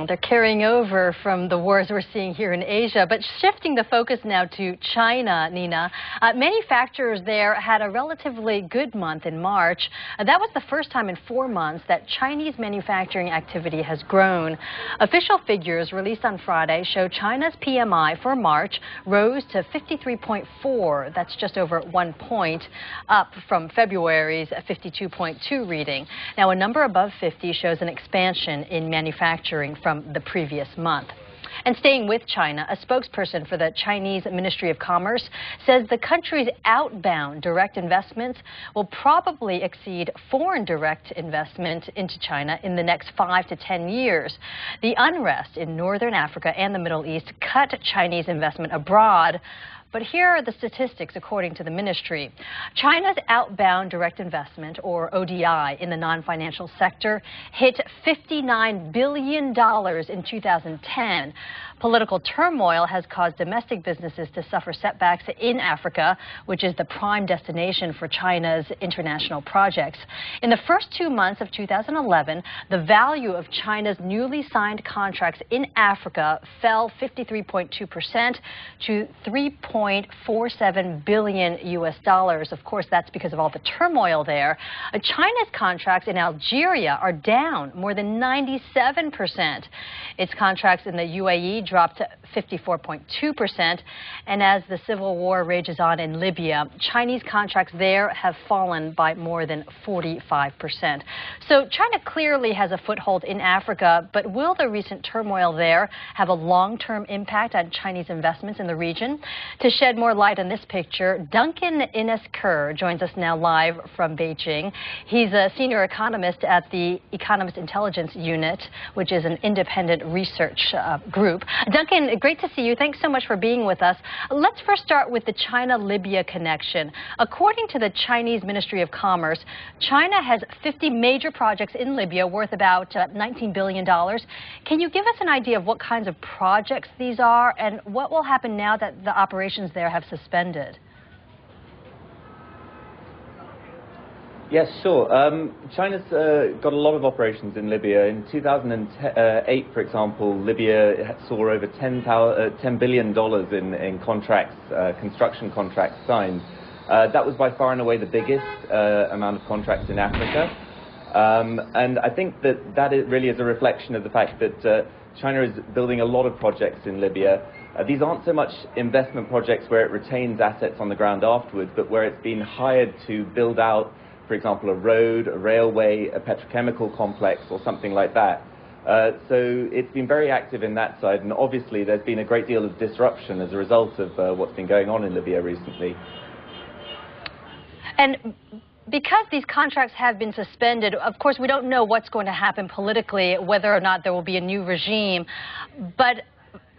they're carrying over from the wars we're seeing here in Asia. But shifting the focus now to China, Nina, manufacturers there had a relatively good month in March. That was the first time in 4 months that Chinese manufacturing activity has grown. Official figures released on Friday show China's PMI for March rose to 53.4. That's just over 1 point, up from February's 52.2 reading. Now, a number above 50 shows an expansion in manufacturing from the previous month. And staying with China, a spokesperson for the Chinese Ministry of Commerce says the country's outbound direct investments will probably exceed foreign direct investment into China in the next 5 to 10 years. The unrest in northern Africa and the Middle East cut Chinese investment abroad. But here are the statistics according to the ministry. China's outbound direct investment, or ODI, in the non-financial sector hit $59 billion in 2010. Political turmoil has caused domestic businesses to suffer setbacks in Africa, which is the prime destination for China's international projects. In the first 2 months of 2011, the value of China's newly signed contracts in Africa fell 53.2% to $3.47 billion US. Of course, that's because of all the turmoil there. China's contracts in Algeria are down more than 97%. Its contracts in the UAE dropped 54.2%. And as the civil war rages on in Libya, Chinese contracts there have fallen by more than 45%. So China clearly has a foothold in Africa, but will the recent turmoil there have a long-term impact on Chinese investments in the region? To shed more light on this picture, Duncan Innes-Ker joins us now live from Beijing. He's a senior economist at the Economist Intelligence Unit, which is an independent research group. Duncan, great to see you. Thanks so much for being with us. Let's first start with the China-Libya connection. According to the Chinese Ministry of Commerce, China has 50 major projects in Libya worth about $19 billion. Can you give us an idea of what kinds of projects these are and what will happen now that the operations there have suspended? Yes, sure. China's got a lot of operations in Libya. In 2008, for example, Libya saw over $10 billion in contracts, construction contracts signed. That was by far and away the biggest amount of contracts in Africa. And I think that really is a reflection of the fact that China is building a lot of projects in Libya. These aren't so much investment projects where it retains assets on the ground afterwards, but where it's been hired to build out, for example, a road, a railway, a petrochemical complex, or something like that. So it's been very active in that side, and obviously there's been a great deal of disruption as a result of what's been going on in Libya recently. And because these contracts have been suspended, of course, we don't know what's going to happen politically, whether or not there will be a new regime. But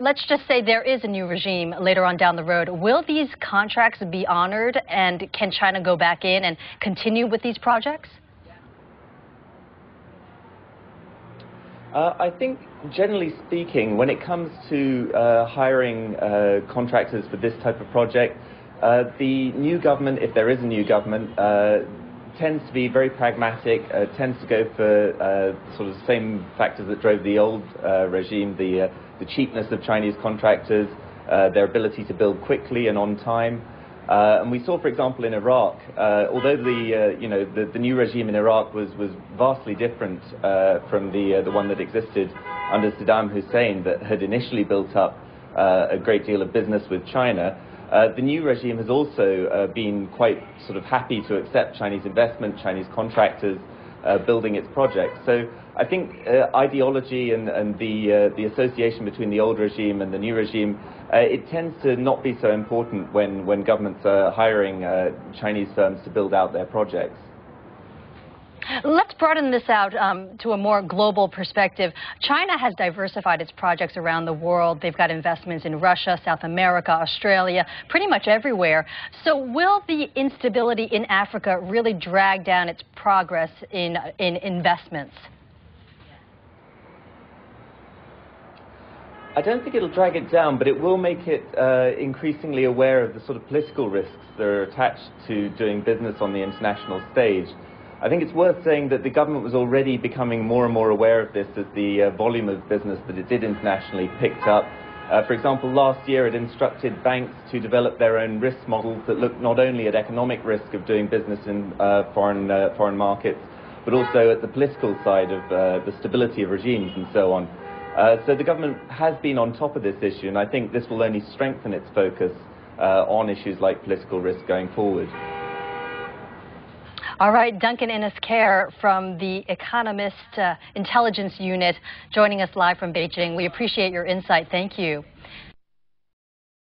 let's just say there is a new regime later on down the road. Will these contracts be honored, and can China go back in and continue with these projects? I think, generally speaking, when it comes to hiring contractors for this type of project, the new government, if there is a new government, tends to be very pragmatic, tends to go for sort of the same factors that drove the old regime, the cheapness of Chinese contractors, their ability to build quickly and on time. And we saw, for example, in Iraq, although the new regime in Iraq was vastly different from the one that existed under Saddam Hussein, that had initially built up a great deal of business with China. The new regime has also been quite sort of happy to accept Chinese investment, Chinese contractors building its projects. So I think ideology and the association between the old regime and the new regime, it tends to not be so important when governments are hiring Chinese firms to build out their projects. Let's broaden this out to a more global perspective. China has diversified its projects around the world. They've got investments in Russia, South America, Australia, pretty much everywhere. So will the instability in Africa really drag down its progress in investments? I don't think it'll drag it down, but it will make it increasingly aware of the sort of political risks that are attached to doing business on the international stage. I think it's worth saying that the government was already becoming more and more aware of this as the volume of business that it did internationally picked up. For example, last year it instructed banks to develop their own risk models that look not only at economic risk of doing business in foreign markets, but also at the political side of the stability of regimes and so on. So the government has been on top of this issue, and I think this will only strengthen its focus on issues like political risk going forward. All right, Duncan Innes-Ker from the Economist Intelligence Unit joining us live from Beijing. We appreciate your insight. Thank you.